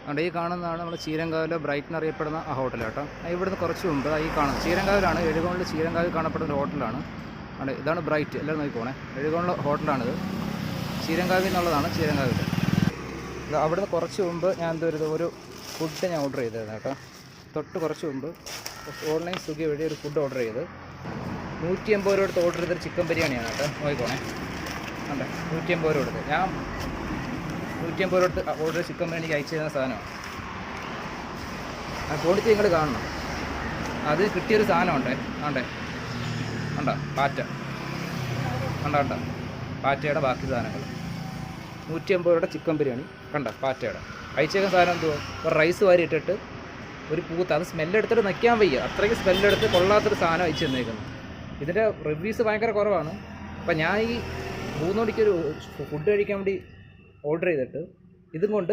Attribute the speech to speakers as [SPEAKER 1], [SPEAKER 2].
[SPEAKER 1] അവിടെ ഈ കാണുന്നതാണ് നമ്മൾ ചീരങ്കാവിലെ ബ്രൈറ്റ് എന്നറിയപ്പെടുന്ന ആ ഹോട്ടൽ കേട്ടോ. ഇവിടുന്ന് കുറച്ച് മുമ്പ് ഈ കാണുന്നത് ചീരങ്കാവിലാണ്, എഴുകോണിൽ ചീരങ്കാവിൽ കാണപ്പെടുന്ന ഒരു ഹോട്ടലാണ്. അവിടെ ഇതാണ് ബ്രൈറ്റ്, എല്ലാവരും നോക്കിക്കോണേ. എഴുകോണിലെ ഹോട്ടലാണിത്, ചീരങ്കാവിൽ നിന്നുള്ളതാണ്. ചീരങ്കാവിൽ അവിടുന്ന് കുറച്ച് മുമ്പ് ഞാൻ ഒരു ഫുഡ് ഞാൻ ഓർഡർ ചെയ്തായിരുന്നു കേട്ടോ. തൊട്ട് കുറച്ച് മുമ്പ് ഓൺലൈൻ സ്വിഗ്ഗി വഴി ഒരു ഫുഡ് ഓർഡർ ചെയ്ത് 180 രൂപ എടുത്ത് ഓർഡർ ചെയ്തൊരു ചിക്കൻ ബിരിയാണിയാണ് കേട്ടോ. നോക്കിക്കോണേ, അതെ 180 രൂപ എടുത്ത് ഞാൻ 180 രൂപ എടുത്ത് ഓർഡർ ചിക്കൻ ബിരിയാണിക്ക് അയച്ചു തരുന്ന സാധനമാണ്. ആ ക്വാണ്ടിറ്റി നിങ്ങൾ കാണണം. അത് കിട്ടിയൊരു സാധനമുണ്ടേ, ആണ്ടേ കണ്ടോ, പാറ്റ കണ്ടോ, പാറ്റയുടെ ബാക്കി സാധനങ്ങൾ. 180 രൂപയുടെ ചിക്കൻ ബിരിയാണി കണ്ട, പാറ്റയുടെ അയച്ചേക്കുന്ന സാധനം എന്തുവാ, ഒരു റൈസ് വാരി ഇട്ടിട്ട് ഒരു പൂത്ത്, അത് സ്മെല്ലെടുത്തിട്ട് നിൽക്കാൻ വയ്യ, അത്രയ്ക്ക് സ്മെല്ലെടുത്ത് കൊള്ളാത്തൊരു സാധനം അയച്ചു തന്നേക്കുന്നു. ഇതിൻ്റെ റിവ്യൂസ് ഭയങ്കര കുറവാണ്. അപ്പം ഞാൻ ഈ 3 മണിക്കൊരു ഫുഡ് കഴിക്കാൻ വേണ്ടി ഓർഡർ ചെയ്തിട്ട് ഇതും കൊണ്ട്